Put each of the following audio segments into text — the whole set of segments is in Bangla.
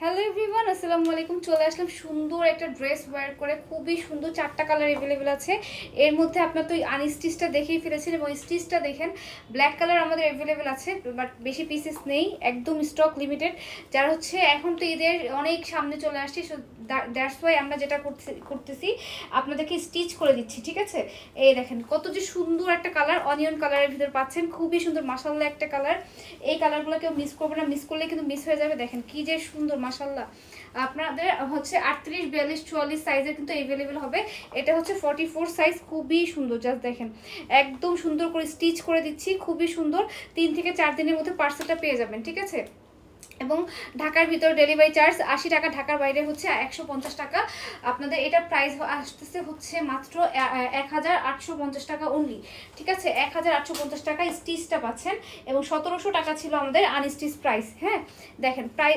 হ্যালো এভরিওয়ান, আসসালামু আলাইকুম। চলে আসলাম সুন্দর একটা ড্রেস ওয়্যার করে, খুবই সুন্দর। 4টা কালার অ্যাভেলেবেল আছে। এর মধ্যে আপনার তো আনস্টিচটা দেখেই ফেলেছেন, এবং স্টিচটা দেখেন ব্ল্যাক কালার আমাদের অ্যাভেলেবেল আছে, বাট বেশি পিসেস নেই, একদম স্টক লিমিটেড। যারা হচ্ছে এখন তো ঈদের অনেক সামনে চলে আসছে, সো দ্যাটস ওয়াই আমরা যেটা করতেছি আপনাদেরকে স্টিচ করে দিচ্ছি, ঠিক আছে। এই দেখেন কত যে সুন্দর একটা কালার, অনিয়ন কালারের ভিতর পাচ্ছেন, খুবই সুন্দর মাশাআল্লাহ একটা কালার। এই কালারগুলো কেউ মিস করবে না, মিস করলে কিন্তু মিস হয়ে যাবে। দেখেন কি যে সুন্দর মাশাআল্লাহ। আপনাদের হচ্ছে 38, 42, 44 সাইজের কিন্তু অ্যাভেলেবেল হবে। এটা হচ্ছে 44 সাইজ, খুবই সুন্দর। জাস্ট দেখেন একদম সুন্দর করে স্টিচ করে দিচ্ছি, খুবই সুন্দর। 3 থেকে 4 দিনের মধ্যে পার্সেলটা পেয়ে যাবেন, ঠিক আছে। এবং ঢাকার ভিতর ডেলিভারি চার্জ 80 টাকা, ঢাকার বাইরে হচ্ছে 150 টাকা। আপনাদের এটা প্রাইস আসতেছে হচ্ছে মাত্র 1850 টাকা অনলি, ঠিক আছে। 1850 টাকা স্টিচটা পাচ্ছেন, এবং 1700 টাকা ছিল আমাদের আনস্টিচ প্রাইস। হ্যাঁ, দেখেন প্রায়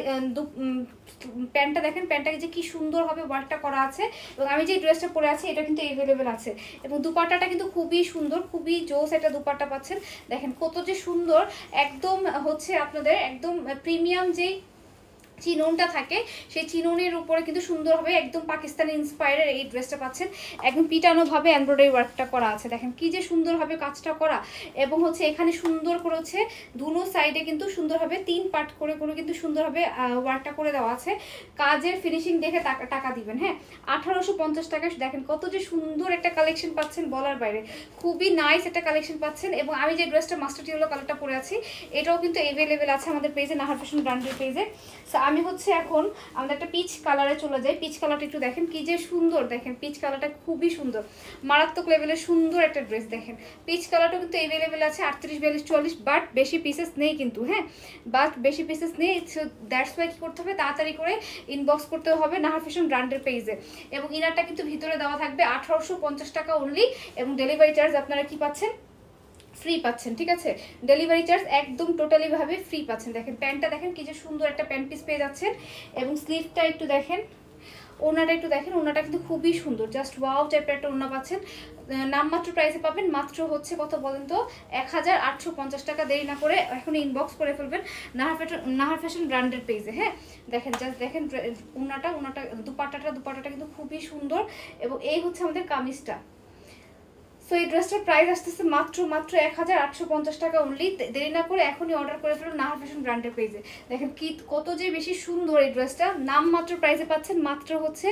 প্যান্টটা দেখেন, প্যান্টটাকে যে কি সুন্দরভাবে ওয়ার্কটা করা আছে, এবং আমি যে ড্রেসটা পরে আছি এটা কিন্তু অ্যাভেলেবেল আছে। এবং দুপাট্টাটা কিন্তু খুবই সুন্দর, খুবই জোস একটা দুপাট্টা পাচ্ছেন। দেখেন কত যে সুন্দর, একদম হচ্ছে আপনাদের একদম প্রিমিয়াম যেই চিননটা থাকে, সেই চিননের উপরে কিন্তু সুন্দরভাবে একদম পাকিস্তানি ইন্সপায়ারের এই ড্রেসটা পাচ্ছেন। একদম পিটানোভাবে এমব্রয়ডারি ওয়ার্কটা করা আছে, দেখেন কি যে সুন্দরভাবে কাজটা করা। এবং হচ্ছে এখানে সুন্দর করে হচ্ছে দুনো সাইডে কিন্তু সুন্দরভাবে 3 পার্ট করে করে কিন্তু সুন্দরভাবে ওয়ার্কটা করে দেওয়া আছে। কাজের ফিনিশিং দেখে টাকা দিবেন। হ্যাঁ, 1850 টাকা। দেখেন কত যে সুন্দর একটা কালেকশন পাচ্ছেন, বলার বাইরে। খুবই নাইস একটা কালেকশন পাচ্ছেন। এবং আমি যে ড্রেসটা মাস্টার টিউলো কালারটা পরে আছি, এটাও কিন্তু অ্যাভেলেবেল আছে আমাদের পেজে, নাহার ফ্যাশন ব্র্যান্ডের পেজে। আমি হচ্ছে এখন আমাদের একটা পিচ কালারে চলে যাই। পিচ কালারটা একটু দেখেন কি যে সুন্দর, দেখেন পিচ কালারটা খুবই সুন্দর, মারাত্মক লেভেলের সুন্দর একটা ড্রেস। দেখেন পিচ কালারটা কিন্তু অ্যাভেলেবেল আছে 38, 42, 44, বাট বেশি পিসেস নেই কিন্তু। হ্যাঁ, বাট বেশি পিসেস নেই, দ্যাটস ওয়াই কি করতে হবে, তাড়াতাড়ি করে ইনবক্স করতে হবে নাহার ফ্যাশন ব্র্যান্ডের পেজে। এবং ইনারটা কিন্তু ভিতরে দেওয়া থাকবে 1850 টাকা অনলি, এবং ডেলিভারি চার্জ আপনারা কি পাচ্ছেন, ফ্রি পাচ্ছেন, ঠিক আছে। ডেলিভারি চার্জ একদম টোটালি ভাবে ফ্রি পাচ্ছেন। দেখেন প্যান্টটা দেখেন কি যে সুন্দর একটা প্যান্ট পিস পেয়ে যাচ্ছেন। এবং স্লিভটা একটু দেখেন, ওনাটা একটু দেখেন, ওনাটা কিন্তু খুবই সুন্দর, জাস্ট ওয়াও টাইপের একটা ওনা পাচ্ছেন। নামমাত্র প্রাইসে পাবেন, মাত্র হচ্ছে কত বলেন তো, 1850 টাকা। দেরি না করে এখন ইনবক্স করে ফেলবেন নাহার ফ্যাশন ব্র্যান্ডের পেজে। হ্যাঁ, দেখেন জাস্ট দেখেন ওনাটা দুপাট্টাটা কিন্তু খুবই সুন্দর। এবং এই হচ্ছে আমাদের কামিজটা। সো এই ড্রেসটার প্রাইস আসতেছে মাত্র 1850 টাকা অনলি। দেরি না করে এখনই অর্ডার করে ফেলুন নাহার ফ্যাশন ব্র্যান্ডের পেজে। দেখেন কি কত যে বেশি সুন্দর এই ড্রেসটা। নাম মাত্র প্রাইসে পাচ্ছেন মাত্র হচ্ছে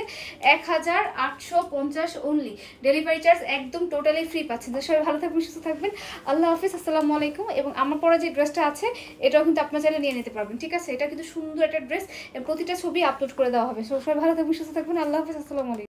1850 অনলি। ডেলিভারি চার্জ একদম টোটালি ফ্রি পাচ্ছেন। তো সবাই ভালো থাকবেন, সুস্থ থাকবেন। আল্লাহ হাফিজ, আসসালামু আলাইকুম। এবং আমার পরে যে ড্রেসটা আছে এটাও কিন্তু আপনার চাইলে নিয়ে নিতে পারবেন, ঠিক আছে। এটা কিন্তু সুন্দর একটা ড্রেস, প্রতিটা ছবি আপলোড করে দেওয়া হবে। সবাই ভালো থাকবেন, সুস্থ থাকবেন। আল্লাহ হাফিজ, আসসালামু আলাইকুম।